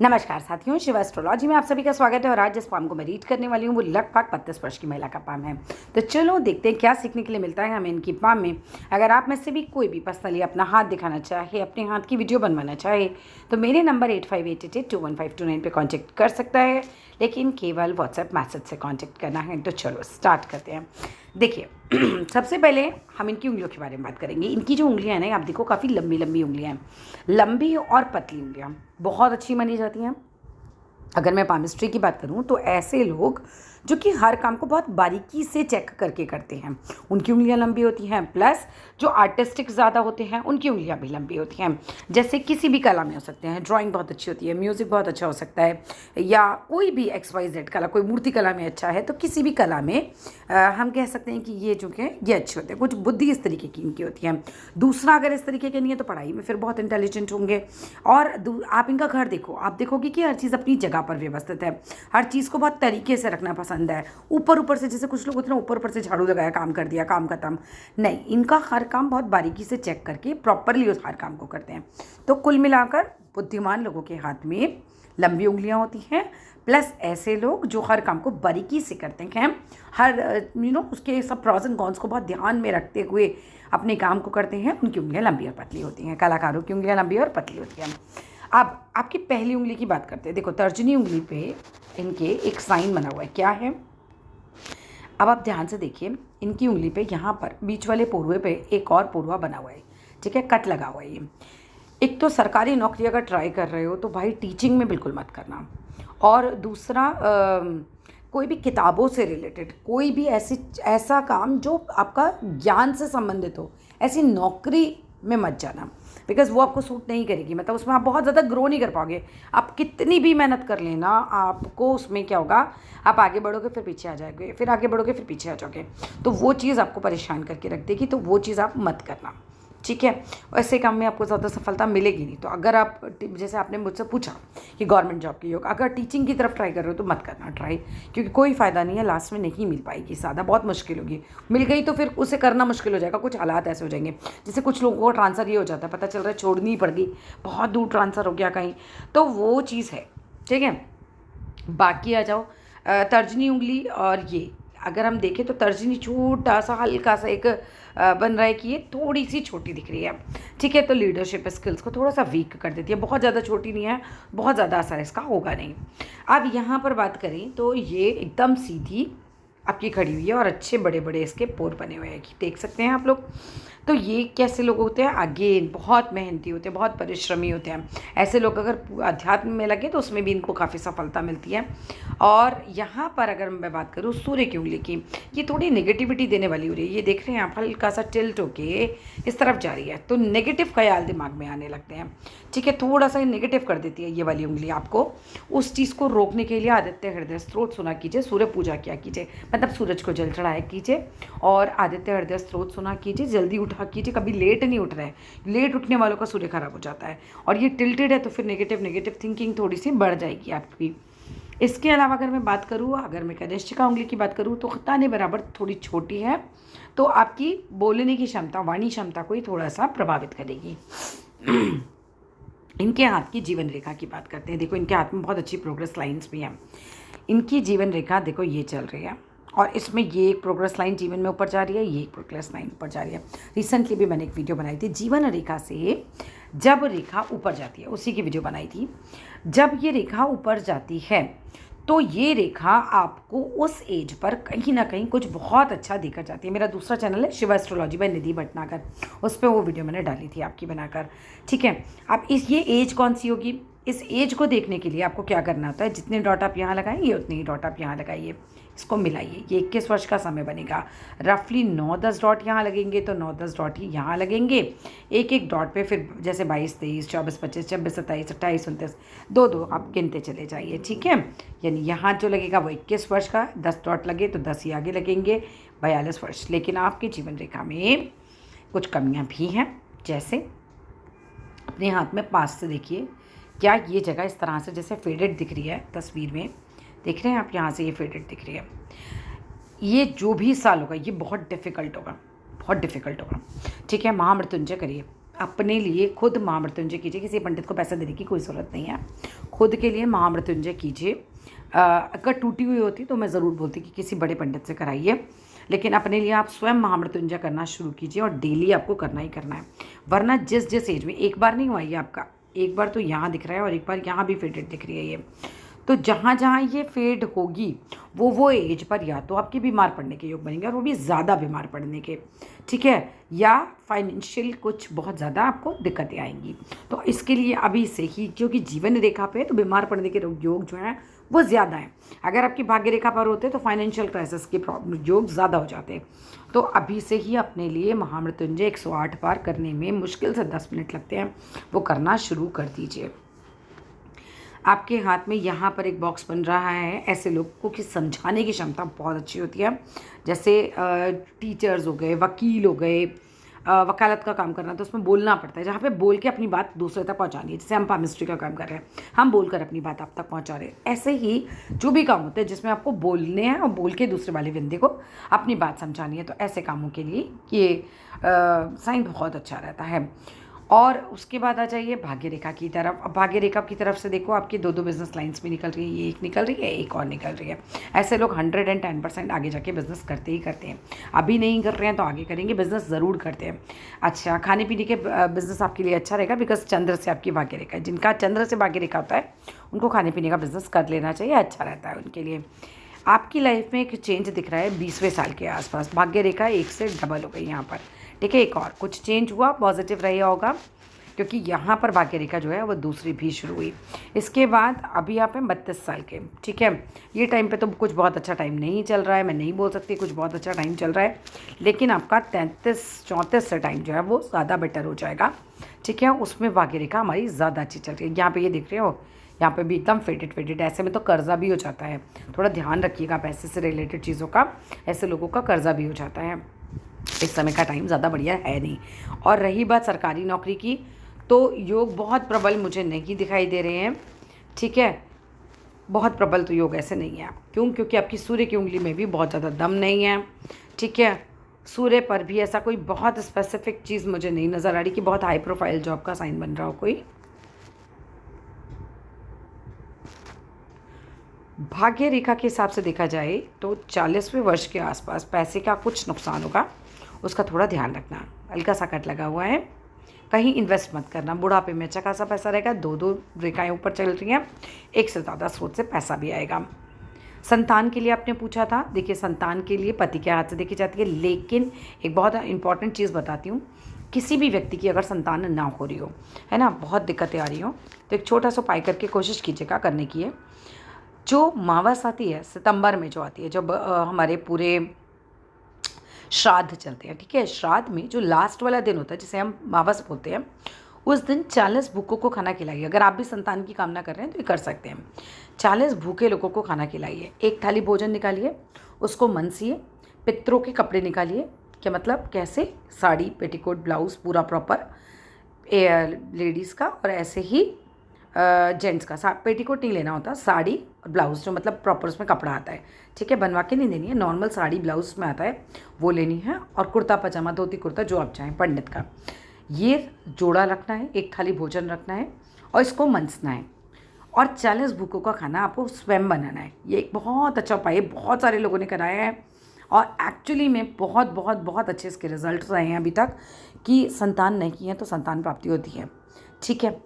नमस्कार साथियों, शिव एस्ट्रोलॉजी में आप सभी का स्वागत है। और आज जिस पाम को मैं रीड करने वाली हूँ वो लगभग 32 वर्ष की महिला का पाम है। तो चलो देखते हैं क्या सीखने के लिए मिलता है हमें इनकी पाम में। अगर आप में से भी कोई भी पर्सनली अपना हाथ दिखाना चाहे, अपने हाथ की वीडियो बनवाना चाहे, तो मेरे नंबर 8588215229 पे कॉन्टैक्ट कर सकता है, लेकिन केवल व्हाट्सएप मैसेज से कॉन्टैक्ट करना है। तो चलो स्टार्ट करते हैं। देखिए सबसे पहले हम इनकी उंगलियों के बारे में बात करेंगे। इनकी जो उंगलियां हैं ना, आप देखो काफ़ी लंबी लंबी उंगलियां हैं, लंबी और पतली उंगलियां बहुत अच्छी मानी जाती हैं। अगर मैं पामिस्ट्री की बात करूं तो ऐसे लोग जो कि हर काम को बहुत बारीकी से चेक करके करते हैं, उनकी उंगलियां लंबी होती हैं। प्लस जो आर्टिस्टिक ज़्यादा होते हैं उनकी उंगलियां भी लंबी होती हैं। जैसे किसी भी कला में हो सकते हैं, ड्राइंग बहुत अच्छी होती है, म्यूज़िक बहुत अच्छा हो सकता है, या कोई भी XYZ कला, कोई मूर्ति कला में अच्छा है, तो किसी भी कला में हम कह सकते हैं कि ये जो है ये अच्छे होते हैं। कुछ बुद्धि इस तरीके की इनकी होती है। दूसरा, अगर इस तरीके के नहीं है तो पढ़ाई में फिर बहुत इंटेलिजेंट होंगे। और आप इनका घर देखो, आप देखोगे कि हर चीज़ अपनी जगह पर व्यवस्थित है, हर चीज़ को बहुत तरीके से रखना पसंद है। ऊपर ऊपर से, जैसे कुछ लोग होते हैं ऊपर ऊपर से झाड़ू लगाया, काम कर दिया, काम खत्म, नहीं, इनका हर काम बहुत बारीकी से चेक करके प्रॉपरली उस हर काम को करते हैं। तो कुल मिलाकर बुद्धिमान लोगों के हाथ में लंबी उंगलियां होती हैं। प्लस ऐसे लोग जो हर काम को बारीकी से करते हैं, हर उसके सब प्रॉज एंड कॉन्स को बहुत ध्यान में रखते हुए अपने काम को करते हैं, उनकी उंगलियां लंबी और पतली होती हैं। कलाकारों की उंगलियां लंबी और पतली होती हैं। अब आपकी पहली उंगली की बात करते हैं। देखो तर्जनी उंगली पे इनके एक साइन बना हुआ है, क्या है? अब आप ध्यान से देखिए, इनकी उंगली पे यहाँ पर बीच वाले पोरुए पे एक और पोरुआ बना हुआ है, ठीक है, कट लगा हुआ है ये। एक तो सरकारी नौकरी अगर ट्राई कर रहे हो तो भाई टीचिंग में बिल्कुल मत करना। और दूसरा, कोई भी किताबों से रिलेटेड कोई भी ऐसा काम जो आपका ज्ञान से संबंधित हो, ऐसी नौकरी में मत जाना, बिकॉज वो आपको सूट नहीं करेगी। मतलब उसमें आप बहुत ज़्यादा ग्रो नहीं कर पाओगे। आप कितनी भी मेहनत कर लेना, आपको उसमें क्या होगा, आप आगे बढ़ोगे फिर पीछे आ जाओगे, फिर आगे बढ़ोगे फिर पीछे आ जाओगे, तो वो चीज़ आपको परेशान करके रख देगी। तो वो चीज़ आप मत करना, ठीक है। ऐसे काम में आपको ज़्यादा सफलता मिलेगी नहीं। तो अगर आप, जैसे आपने मुझसे पूछा कि गवर्नमेंट जॉब की योग, अगर टीचिंग की तरफ ट्राई कर रहे हो तो मत करना ट्राई, क्योंकि कोई फ़ायदा नहीं है, लास्ट में नहीं मिल पाएगी, ज़्यादा बहुत मुश्किल होगी। मिल गई तो फिर उसे करना मुश्किल हो जाएगा। कुछ हालात ऐसे हो जाएंगे, जैसे कुछ लोगों को ट्रांसफ़र ये हो जाता है, पता चल रहा है छोड़नी ही पड़ गई, बहुत दूर ट्रांसफ़र हो गया कहीं, तो वो चीज़ है, ठीक है। बाकी आ जाओ तर्जनी उंगली। और ये अगर हम देखें तो तर्जनी छोटा सा, हल्का सा एक बन रहा है कि ये थोड़ी सी छोटी दिख रही है, ठीक है। तो लीडरशिप स्किल्स को थोड़ा सा वीक कर देती है, बहुत ज़्यादा छोटी नहीं है, बहुत ज़्यादा असर इसका होगा नहीं। अब यहाँ पर बात करें तो ये एकदम सीधी आपकी खड़ी हुई है और अच्छे बड़े बड़े इसके पोर बने हुए हैं, देख सकते हैं आप लोग। तो ये कैसे लोग होते हैं? अगेन बहुत मेहनती होते हैं, बहुत परिश्रमी होते हैं। ऐसे लोग अगर अध्यात्म में लगे तो उसमें भी इनको काफ़ी सफलता मिलती है। और यहाँ पर अगर मैं बात करूँ सूर्य की उंगली की, ये थोड़ी नेगेटिविटी देने वाली हो रही है। ये देख रहे हैं आप, हल्का सा टिल्ट होके इस तरफ जा रही है, तो नेगेटिव ख्याल दिमाग में आने लगते हैं, ठीक है। थोड़ा सा नेगेटिव कर देती है ये वाली उंगली आपको। उस चीज़ को रोकने के लिए आदित्य हृदय स्त्रोत सुना कीजिए, सूर्य पूजा किया कीजिए, मतलब सूरज को जल चढ़ाया कीजिए, और आदित्य हृदय स्त्रोत सुना कीजिए, जल्दी उठा कीजिए। कभी लेट नहीं उठ रहे हैं, लेट उठने वालों का सूर्य खराब हो जाता है। और ये टिल्टेड है तो फिर नेगेटिव थिंकिंग थोड़ी सी बढ़ जाएगी आपकी। इसके अलावा अगर मैं बात करूँ, अगर मैं कनिष्ठिका उंगली की बात करूँ तो ताने बराबर थोड़ी छोटी है, तो आपकी बोलने की क्षमता, वाणी क्षमता को ही थोड़ा सा प्रभावित करेगी। इनके हाथ की जीवन रेखा की बात करते हैं। देखो इनके हाथ में बहुत अच्छी प्रोग्रेस लाइंस भी हैं। इनकी जीवन रेखा देखो ये चल रही है, और इसमें ये एक प्रोग्रेस लाइन जीवन में ऊपर जा रही है, ये एक प्रोग्रेस लाइन ऊपर जा रही है। रिसेंटली भी मैंने एक वीडियो बनाई थी जीवन रेखा से, जब रेखा ऊपर जाती है, उसी की वीडियो बनाई थी। जब ये रेखा ऊपर जाती है तो ये रेखा आपको उस एज पर कहीं ना कहीं कुछ बहुत अच्छा देकर जाती है। मेरा दूसरा चैनल है शिव एस्ट्रोलॉजी बाय निधि भटनागर, उस पर वो वीडियो मैंने डाली थी आपकी बनाकर, ठीक है। अब ये एज कौन सी होगी, इस एज को देखने के लिए आपको क्या करना होता है, जितने डॉट आप यहाँ लगाएंगे उतने ही डॉट आप यहाँ लगाइए, इसको मिलाइए, ये 21 वर्ष का समय बनेगा। रफली 9-10 डॉट यहाँ लगेंगे तो 9-10 डॉट ही यहाँ लगेंगे, एक एक डॉट पे फिर जैसे 22, 23, 24, 25, 26, 27, 28, 29, 2-2 आप गिनते चले जाइए, ठीक है। यानी यहाँ जो लगेगा वो 21 वर्ष का, 10 डॉट लगे तो 10 ही आगे लगेंगे, 42 वर्ष। लेकिन आपकी जीवन रेखा में कुछ कमियाँ भी हैं, जैसे अपने हाथ में पास से देखिए, क्या ये जगह इस तरह से जैसे फेडेड दिख रही है तस्वीर में, देख रहे हैं आप, यहाँ से ये फेडेड दिख रही है। ये जो भी साल होगा ये बहुत डिफ़िकल्ट होगा, बहुत डिफ़िकल्ट होगा, ठीक है। महामृत्युंजय करिए, अपने लिए खुद महामृत्युंजय कीजिए, किसी पंडित को पैसा देने की कोई ज़रूरत नहीं है, खुद के लिए महामृत्युंजय कीजिए। अगर टूटी हुई होती तो मैं ज़रूर बोलती कि किसी बड़े पंडित से कराइए, लेकिन अपने लिए आप स्वयं महामृत्युंजय करना शुरू कीजिए और डेली आपको करना ही करना है। वरना जिस जिस एज में, एक बार नहीं हुआ ये आपका, एक बार तो यहाँ दिख रहा है और एक बार यहाँ भी फेडेड दिख रही है ये, तो जहाँ जहाँ ये फेड होगी वो एज पर या तो आपके बीमार पड़ने के योग बनेंगे और वो भी ज़्यादा बीमार पड़ने के, ठीक है, या फाइनेंशियल कुछ बहुत ज़्यादा आपको दिक्कतें आएंगी। तो इसके लिए अभी से ही, क्योंकि जीवन रेखा पे तो बीमार पड़ने के योग जो हैं वो ज़्यादा हैं। अगर आपकी भाग्य रेखा पर होते तो फाइनेंशियल क्राइसिस के प्रॉब्लम योग ज़्यादा हो जाते। तो अभी से ही अपने लिए महामृत्युंजय 108 बार करने में मुश्किल से 10 मिनट लगते हैं, वो करना शुरू कर दीजिए। आपके हाथ में यहाँ पर एक बॉक्स बन रहा है। ऐसे लोगों की समझाने की क्षमता बहुत अच्छी होती है, जैसे टीचर्स हो गए, वकील हो गए, वकालत का काम करना तो उसमें बोलना पड़ता है, जहाँ पे बोल के अपनी बात दूसरे तक पहुँचानी है। जैसे हम पामिस्ट्री का काम कर रहे हैं, हम बोलकर अपनी बात आप तक पहुँचा रहे हैं। ऐसे ही जो भी काम होते हैं जिसमें आपको बोलने हैं और बोल के दूसरे वाले बंदे को अपनी बात समझानी है, तो ऐसे कामों के लिए ये साइन बहुत अच्छा रहता है। और उसके बाद आ जाइए भाग्य रेखा की तरफ। अब भाग्य रेखा की तरफ से देखो, आपकी दो बिजनेस लाइंस भी निकल रही है, ये एक निकल रही है, एक और निकल रही है। ऐसे लोग 110% आगे जाके बिजनेस करते ही करते हैं। अभी नहीं कर रहे हैं तो आगे करेंगे, बिजनेस ज़रूर करते हैं। अच्छा, खाने पीने के बिजनेस आपके लिए अच्छा रहेगा, बिकॉज चंद्र से आपकी भाग्य रेखा है। जिनका चंद्र से भाग्य रेखा होता है उनको खाने पीने का बिजनेस कर लेना चाहिए, अच्छा रहता है उनके लिए। आपकी लाइफ में एक चेंज दिख रहा है 20वें साल के आसपास, भाग्य रेखा 1 से डबल हो गई यहाँ पर, ठीक है। एक और कुछ चेंज हुआ, पॉजिटिव रहा होगा, क्योंकि यहाँ पर भाग्य रेखा जो है वो दूसरी भी शुरू हुई। इसके बाद अभी आप हैं 32 साल के, ठीक है। ये टाइम पे तो कुछ बहुत अच्छा टाइम नहीं चल रहा है, मैं नहीं बोल सकती कुछ बहुत अच्छा टाइम चल रहा है, लेकिन आपका 33-34 से टाइम जो है वो ज़्यादा बेटर हो जाएगा, ठीक है। उसमें भाग्य रेखा हमारी ज़्यादा अच्छी चल रही है। यहाँ पर ये देख रहे हो, यहाँ पे भी एकदम फेडेड। ऐसे में तो कर्जा भी हो जाता है, थोड़ा ध्यान रखिएगा पैसे से रिलेटेड चीज़ों का। ऐसे लोगों का कर्जा भी हो जाता है। इस समय का टाइम ज़्यादा बढ़िया है नहीं। और रही बात सरकारी नौकरी की, तो योग बहुत प्रबल मुझे नहीं दिखाई दे रहे हैं, ठीक है। बहुत प्रबल तो योग ऐसे नहीं है। क्यों? क्योंकि आपकी सूर्य की उंगली में भी बहुत ज़्यादा दम नहीं है, ठीक है। सूर्य पर भी ऐसा कोई बहुत स्पेसिफिक चीज़ मुझे नहीं नज़र आ रही कि बहुत हाई प्रोफाइल जॉब का साइन बन रहा हो कोई। भाग्य रेखा के हिसाब से देखा जाए तो 40वें वर्ष के आसपास पैसे का कुछ नुकसान होगा, उसका थोड़ा ध्यान रखना। हल्का सा कट लगा हुआ है, कहीं इन्वेस्ट मत करना। बुढ़ापे में अच्छा खासा पैसा रहेगा, दो रेखाएं ऊपर चल रही हैं, एक से ज़्यादा स्रोत से पैसा भी आएगा। संतान के लिए आपने पूछा था, देखिए संतान के लिए पति के हाथ से देखी जाती है, लेकिन एक बहुत इंपॉर्टेंट चीज़ बताती हूँ, किसी भी व्यक्ति की अगर संतान ना हो रही हो, है ना, बहुत दिक्कतें आ रही हो, तो एक छोटा सा उपाय करके कोशिश कीजिएगा करने की है। जो मावस आती है सितंबर में, जो आती है, जब हमारे पूरे श्राद्ध चलते हैं, ठीक है। श्राद्ध में जो लास्ट वाला दिन होता है जिसे हम मावस बोलते हैं, उस दिन 40 भूखों को खाना खिलाइए। अगर आप भी संतान की कामना कर रहे हैं तो ये कर सकते हैं। 40 भूखे लोगों को खाना खिलाइए, एक थाली भोजन निकालिए, उसको मनसिए, पितरों के कपड़े निकालिए। क्या मतलब? कैसे? साड़ी, पेटीकोट, ब्लाउज़ पूरा प्रॉपर लेडीज़ का, और ऐसे ही जेंट्स का। पेटीकोट नहीं लेना होता, साड़ी और ब्लाउज़ जो मतलब प्रॉपर उसमें कपड़ा आता है, ठीक है, बनवा के नहीं देनी है, नॉर्मल साड़ी ब्लाउज़ में आता है वो लेनी है, और कुर्ता पजामा, धोती कुर्ता जो आप चाहें पंडित का, ये जोड़ा रखना है, एक थाली भोजन रखना है और इसको मनसना है। और 40 भूखों का खाना आपको स्वयं बनाना है। ये एक बहुत अच्छा उपाय है, बहुत सारे लोगों ने कराया है और एक्चुअली में बहुत बहुत बहुत अच्छे इसके रिजल्ट्स आए हैं अभी तक, कि संतान नहीं है तो संतान प्राप्ति होती है, ठीक है।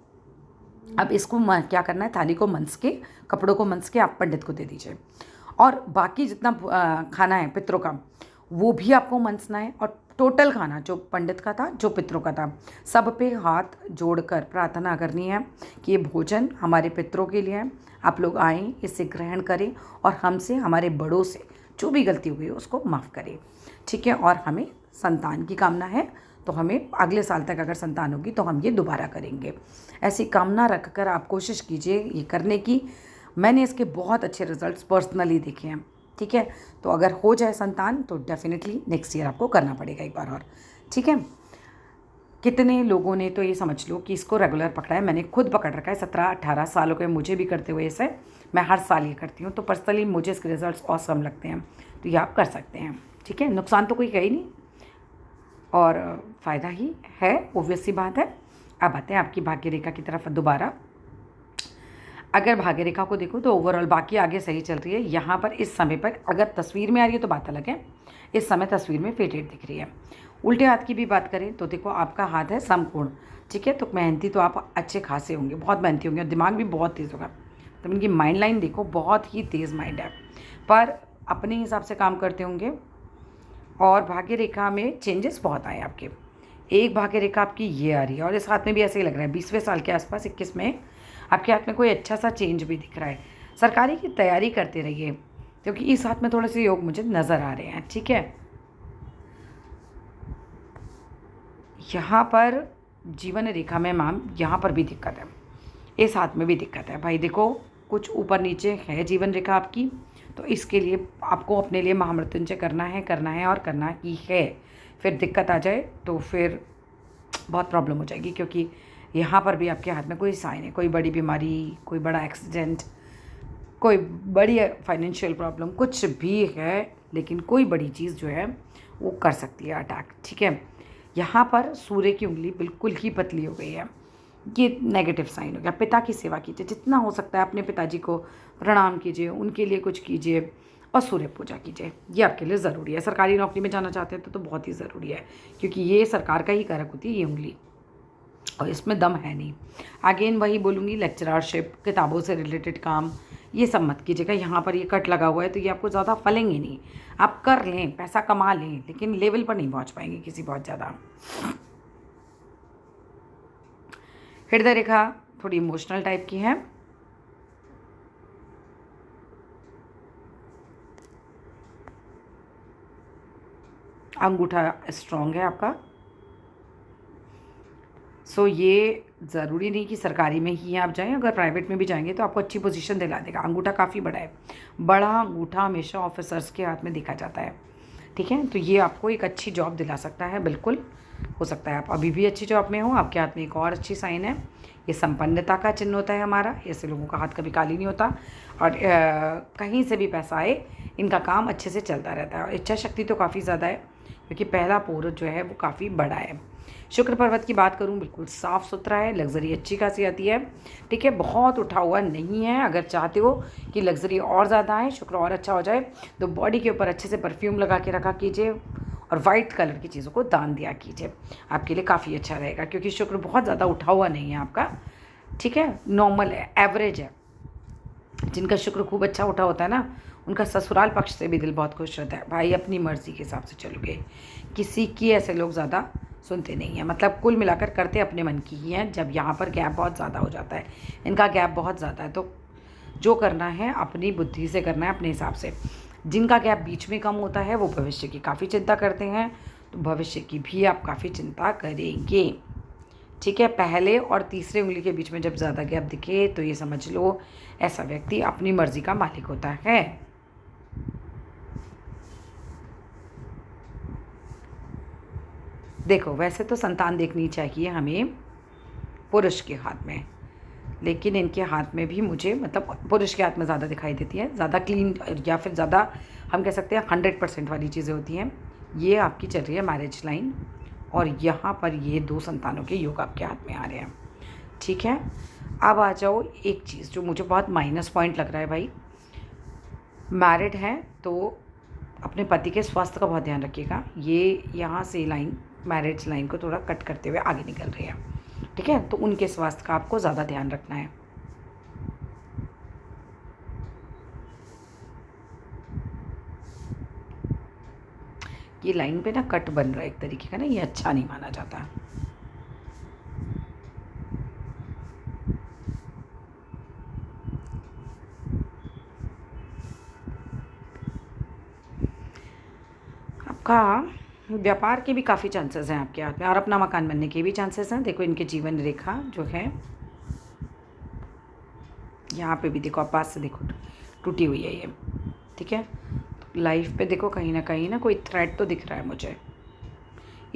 अब इसको क्या करना है, थाली को मनस के, कपड़ों को मनस के आप पंडित को दे दीजिए, और बाकी जितना खाना है पितरों का वो भी आपको मनसना है, और टोटल खाना जो पंडित का था, जो पितरों का था, सब पे हाथ जोड़कर प्रार्थना करनी है कि ये भोजन हमारे पितरों के लिए है, आप लोग आएँ, इसे ग्रहण करें और हमसे, हमारे बड़ों से जो भी गलती हुई है उसको माफ़ करें, ठीक है। और हमें संतान की कामना है तो हमें अगले साल तक अगर संतान होगी तो हम ये दोबारा करेंगे। ऐसी कामना रखकर आप कोशिश कीजिए ये करने की। मैंने इसके बहुत अच्छे रिजल्ट्स पर्सनली देखे हैं, ठीक है। तो अगर हो जाए संतान तो डेफिनेटली नेक्स्ट ईयर आपको करना पड़ेगा एक बार और, ठीक है। कितने लोगों ने तो ये समझ लो कि इसको रेगुलर पकड़ा है, मैंने खुद पकड़ रखा है। 17-18 सालों के मुझे भी करते हुए इसे, मैं हर साल ये करती हूँ, तो पर्सनली मुझे इसके रिजल्ट्स ऑसम लगते हैं, तो ये आप कर सकते हैं, ठीक है। नुकसान तो कोई है ही नहीं और फ़ायदा ही है, ओब्वियस सी बात है। अब आते हैं आपकी भाग्य रेखा की तरफ दोबारा। अगर भाग्य रेखा को देखो तो ओवरऑल बाकी आगे सही चल रही है। यहाँ पर इस समय पर अगर तस्वीर में आ रही है तो बात अलग है, इस समय तस्वीर में फेटेड दिख रही है। उल्टे हाथ की भी बात करें तो देखो आपका हाथ है समकोण, ठीक है। तो मेहनती तो आप अच्छे खासे होंगे, बहुत मेहनती होंगे और दिमाग भी बहुत तेज़ होगा। तो इनकी माइंड लाइन देखो, बहुत ही तेज़ माइंड है, पर अपने हिसाब से काम करते होंगे। और भाग्य रेखा में चेंजेस बहुत आए आपके। एक भाग्य रेखा आपकी ये आ रही है और इस हाथ में भी ऐसे ही लग रहा है 20वें साल के आसपास 21 में आपके हाथ में कोई अच्छा सा चेंज भी दिख रहा है। सरकारी की तैयारी करते रहिए क्योंकि इस हाथ में थोड़े से योग मुझे नज़र आ रहे हैं, ठीक है। यहाँ पर जीवन रेखा में मैम यहाँ पर भी दिक्कत है, इस हाथ में भी दिक्कत है भाई। देखो कुछ ऊपर नीचे है जीवन रेखा आपकी, तो इसके लिए आपको अपने लिए महामृत्युंजय करना है और करना ही है। फिर दिक्कत आ जाए तो फिर बहुत प्रॉब्लम हो जाएगी, क्योंकि यहाँ पर भी आपके हाथ में कोई साइन है, कोई बड़ी बीमारी, कोई बड़ा एक्सीडेंट, कोई बड़ी फाइनेंशियल प्रॉब्लम, कुछ भी है, लेकिन कोई बड़ी चीज़ जो है वो कर सकती है अटैक, ठीक है। यहाँ पर सूर्य की उंगली बिल्कुल ही पतली हो गई है, ये नेगेटिव साइन हो गया। पिता की सेवा कीजिए, जितना हो सकता है अपने पिताजी को प्रणाम कीजिए, उनके लिए कुछ कीजिए और सूर्य पूजा कीजिए, ये आपके लिए ज़रूरी है। सरकारी नौकरी में जाना चाहते हैं तो बहुत ही ज़रूरी है, क्योंकि ये सरकार का ही कारक होती है ये उंगली, और इसमें दम है नहीं। अगेन वही बोलूँगी, लेक्चररशिप, किताबों से रिलेटेड काम, ये सब मत कीजिएगा। यहाँ पर ये कट लगा हुआ है तो ये आपको ज़्यादा फलेंगे नहीं। आप कर लें, पैसा कमा लें, लेकिन लेवल पर नहीं पहुँच पाएंगे किसी बहुत ज़्यादा। हृदय रेखा थोड़ी इमोशनल टाइप की है। अंगूठा स्ट्रॉन्ग है आपका। सो ये ज़रूरी नहीं कि सरकारी में ही आप जाएं, अगर प्राइवेट में भी जाएंगे तो आपको अच्छी पोजीशन दिला देगा। अंगूठा काफ़ी बड़ा है, बड़ा अंगूठा हमेशा ऑफिसर्स के हाथ में देखा जाता है, ठीक है। तो ये आपको एक अच्छी जॉब दिला सकता है, बिल्कुल हो सकता है आप अभी भी अच्छी जॉब में हो। आपके हाथ में एक और अच्छी साइन है, ये संपन्नता का चिन्ह होता है हमारा। ऐसे लोगों का हाथ कभी खाली नहीं होता, और कहीं से भी पैसा आए इनका काम अच्छे से चलता रहता है। और इच्छा शक्ति तो काफ़ी ज़्यादा है, क्योंकि पहला पोर जो है वो काफ़ी बड़ा है। शुक्र पर्वत की बात करूं, बिल्कुल साफ़ सुथरा है, लग्जरी अच्छी खासी आती है, ठीक है। बहुत उठा हुआ नहीं है। अगर चाहते हो कि लग्जरी और ज़्यादा है, शुक्र और अच्छा हो जाए, तो बॉडी के ऊपर अच्छे से परफ्यूम लगा के रखा कीजिए और वाइट कलर की चीज़ों को दान दिया कीजिए, आपके लिए काफ़ी अच्छा रहेगा। क्योंकि शुक्र बहुत ज़्यादा उठा हुआ नहीं है आपका, ठीक है, नॉर्मल है, एवरेज है। जिनका शुक्र खूब अच्छा उठा होता है ना, उनका ससुराल पक्ष से भी दिल बहुत खुश रहता है। भाई अपनी मर्ज़ी के हिसाब से चलोगे, किसी की ऐसे लोग ज़्यादा सुनते नहीं हैं। मतलब कुल मिलाकर करते अपने मन की ही हैं। जब यहाँ पर गैप बहुत ज़्यादा हो जाता है, इनका गैप बहुत ज़्यादा है, तो जो करना है अपनी बुद्धि से करना है, अपने हिसाब से। जिनका गैप बीच में कम होता है वो भविष्य की काफ़ी चिंता करते हैं, तो भविष्य की भी आप काफ़ी चिंता करेंगे, ठीक है। पहले और तीसरे उंगली के बीच में जब ज़्यादा गैप दिखे तो ये समझ लो ऐसा व्यक्ति अपनी मर्ज़ी का मालिक होता है। देखो वैसे तो संतान देखनी चाहिए हमें पुरुष के हाथ में, लेकिन इनके हाथ में भी मुझे, मतलब पुरुष के हाथ में ज़्यादा दिखाई देती है, ज़्यादा क्लीन या फिर ज़्यादा हम कह सकते हैं 100% वाली चीज़ें होती हैं। ये आपकी चल रही है मैरिज लाइन, और यहाँ पर ये 2 संतानों के योग आपके हाथ में आ रहे हैं, ठीक है। अब आ जाओ एक चीज़ जो मुझे बहुत माइनस पॉइंट लग रहा है भाई, मैरिड हैं तो अपने पति के स्वास्थ्य का बहुत ध्यान रखिएगा। ये यहाँ से लाइन, मैरिज लाइन को थोड़ा कट करते हुए आगे निकल रही है, ठीक है। तो उनके स्वास्थ्य का आपको ज़्यादा ध्यान रखना है। ये लाइन पे ना कट बन रहा है एक तरीके का ना, ये अच्छा नहीं माना जाता। आपका व्यापार के भी काफ़ी चांसेस हैं आपके हाथ में, और अपना मकान बनने के भी चांसेस हैं। देखो इनके जीवन रेखा जो है यहाँ पे भी देखो, आप पास से देखो टूटी हुई है ये, ठीक है। तो लाइफ पे देखो कहीं ना कोई थ्रेट तो दिख रहा है मुझे।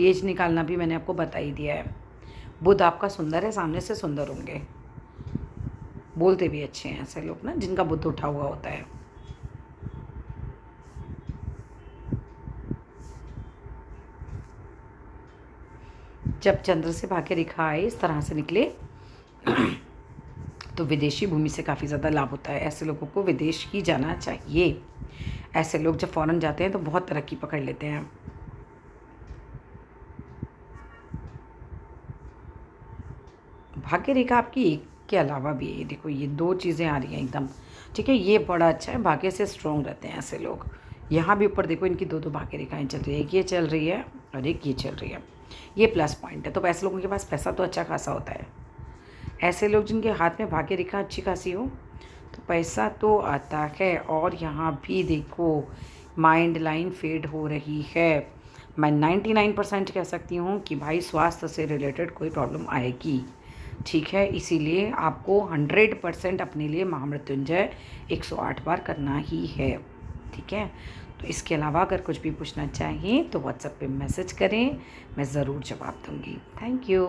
एज निकालना भी मैंने आपको बता ही दिया है। बुध आपका सुंदर है, सामने से सुंदर होंगे, बोलते भी अच्छे हैं ऐसे लोग ना जिनका बुध उठा हुआ होता है। जब चंद्र से भाग्य रेखा आए इस तरह से निकले तो विदेशी भूमि से काफ़ी ज़्यादा लाभ होता है। ऐसे लोगों को विदेश ही जाना चाहिए। ऐसे लोग जब फ़ॉरेन जाते हैं तो बहुत तरक्की पकड़ लेते हैं। भाग्य रेखा आपकी एक के अलावा भी है, ये देखो ये 2 चीज़ें आ रही हैं एकदम, ठीक है? ये बड़ा अच्छा है, भाग्य से स्ट्रॉन्ग रहते हैं ऐसे लोग। यहाँ भी ऊपर देखो इनकी 2-2 भाग्य रेखाएँ चल रही है, एक ये चल रही है और एक ये चल रही है। ये प्लस पॉइंट है, तो ऐसे लोगों के पास पैसा तो अच्छा खासा होता है। ऐसे लोग जिनके हाथ में भाग्य रेखा अच्छी खासी हो, तो पैसा तो आता है। और यहाँ भी देखो माइंड लाइन फेड हो रही है। मैं 99% कह सकती हूँ कि भाई स्वास्थ्य से रिलेटेड कोई प्रॉब्लम आएगी, ठीक है? इसीलिए आपको 100% अपने लिए महामृत्युंजय 108 बार करना ही है, ठीक है? तो इसके अलावा अगर कुछ भी पूछना चाहें तो व्हाट्सएप पे मैसेज करें, मैं ज़रूर जवाब दूँगी। Thank you.